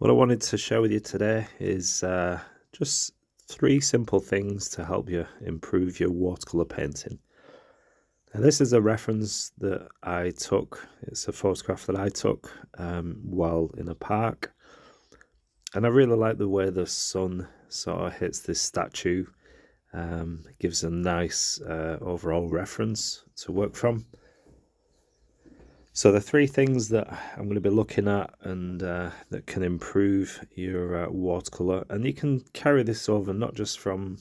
What I wanted to share with you today is just 3 simple things to help you improve your watercolor painting. Now, this is a reference that I took. It's a photograph that I took while in a park, and I really like the way the sun sort of hits this statue. It gives a nice overall reference to work from. So the 3 things that I'm going to be looking at and that can improve your watercolor, and you can carry this over not just from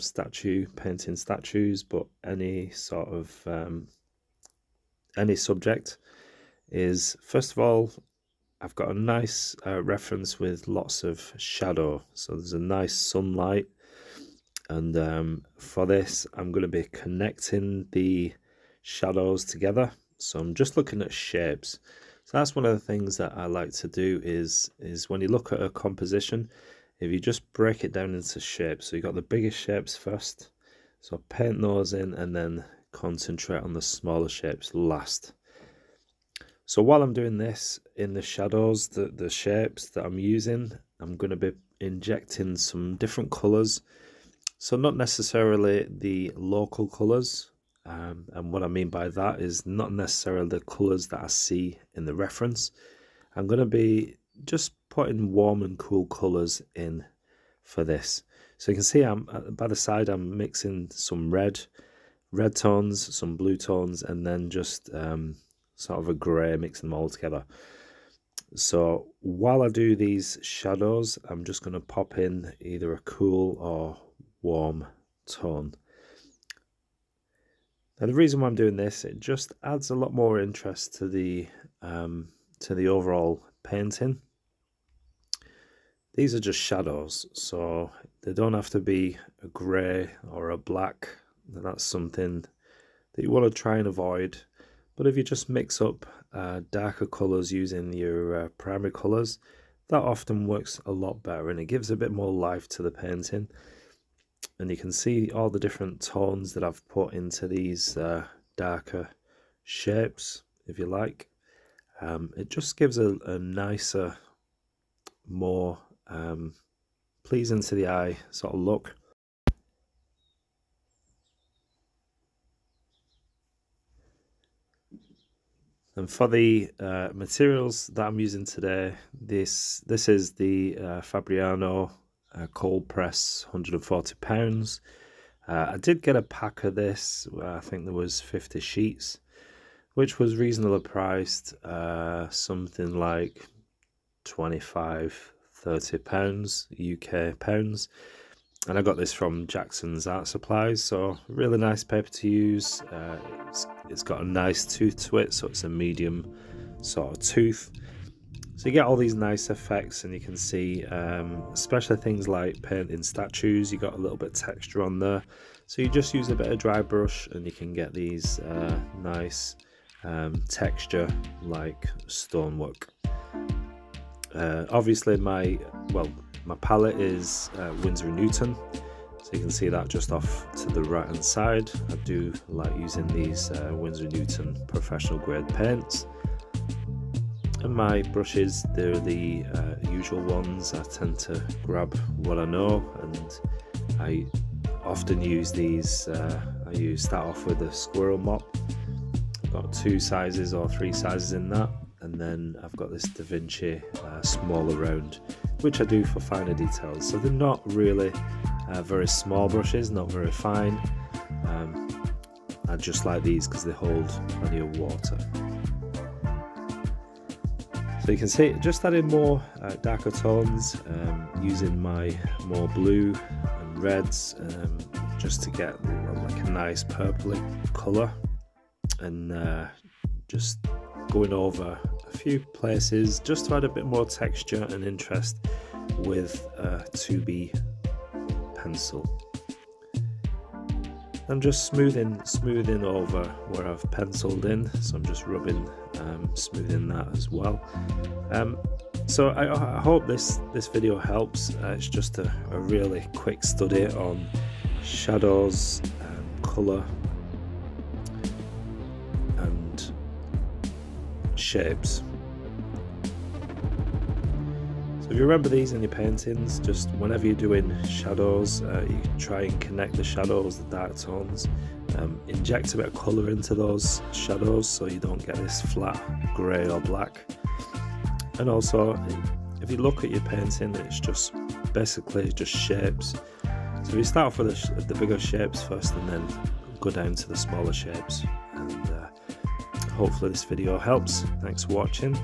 painting statues, but any sort of any subject, is first of all, I've got a nice reference with lots of shadow. So there's a nice sunlight, and for this I'm going to be connecting the shadows together. So I'm just looking at shapes. So that's one of the things that I like to do is when you look at a composition, if you just break it down into shapes. So you got the biggest shapes first, so paint those in and then concentrate on the smaller shapes last. So while I'm doing this in the shadows, the shapes that I'm using, I'm going to be injecting some different colors. So not necessarily the local colors. And what I mean by that is not necessarily the colours that I see in the reference. I'm going to be just putting warm and cool colours in for this. So you can see by the side I'm mixing some red tones, some blue tones, and then just sort of a grey, mixing them all together. So while I do these shadows, I'm just going to pop in either a cool or warm tone. Now the reason why I'm doing this, it just adds a lot more interest to the overall painting. These are just shadows, so they don't have to be a grey or a black. That's something that you want to try and avoid. But if you just mix up darker colours using your primary colours, that often works a lot better and it gives a bit more life to the painting. And you can see all the different tones that I've put into these darker shapes, if you like. It just gives a nicer, more pleasing to the eye sort of look. And for the materials that I'm using today, this is the Fabriano cold press, £140. I did get a pack of this. I think there was 50 sheets, which was reasonably priced, something like £25–30 UK pounds. And I got this from Jackson's Art Supplies. So really nice paper to use. It's got a nice tooth to it, so it's a medium sort of tooth. So you get all these nice effects, and you can see, especially things like painting statues, you got a little bit of texture on there. So you just use a bit of dry brush and you can get these nice texture like stonework. Obviously my palette is Winsor & Newton, so you can see that just off to the right hand side. I do like using these Winsor & Newton professional grade paints. And my brushes, they're the usual ones. I tend to grab what I know, and I often use these. I start off with a squirrel mop. I've got 2 sizes or 3 sizes in that, and then I've got this Da Vinci smaller round, which I do for finer details. So they're not really very small brushes, not very fine. I just like these because they hold plenty of water. So you can see just adding more darker tones, using my more blue and reds, just to get like a nice purpley colour, and just going over a few places just to add a bit more texture and interest with a 2B pencil. I'm just smoothing over where I've penciled in, so I'm just rubbing, smoothing that as well. So I hope this video helps. It's just a really quick study on shadows, colour and shapes. So if you remember these in your paintings, just whenever you're doing shadows, you can try and connect the shadows, the dark tones, inject a bit of colour into those shadows so you don't get this flat grey or black. And also, if you look at your painting, it's just basically just shapes. So you start off with the bigger shapes first and then go down to the smaller shapes. And hopefully this video helps. Thanks for watching,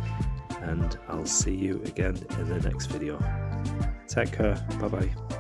and I'll see you again in the next video. Take care, bye bye.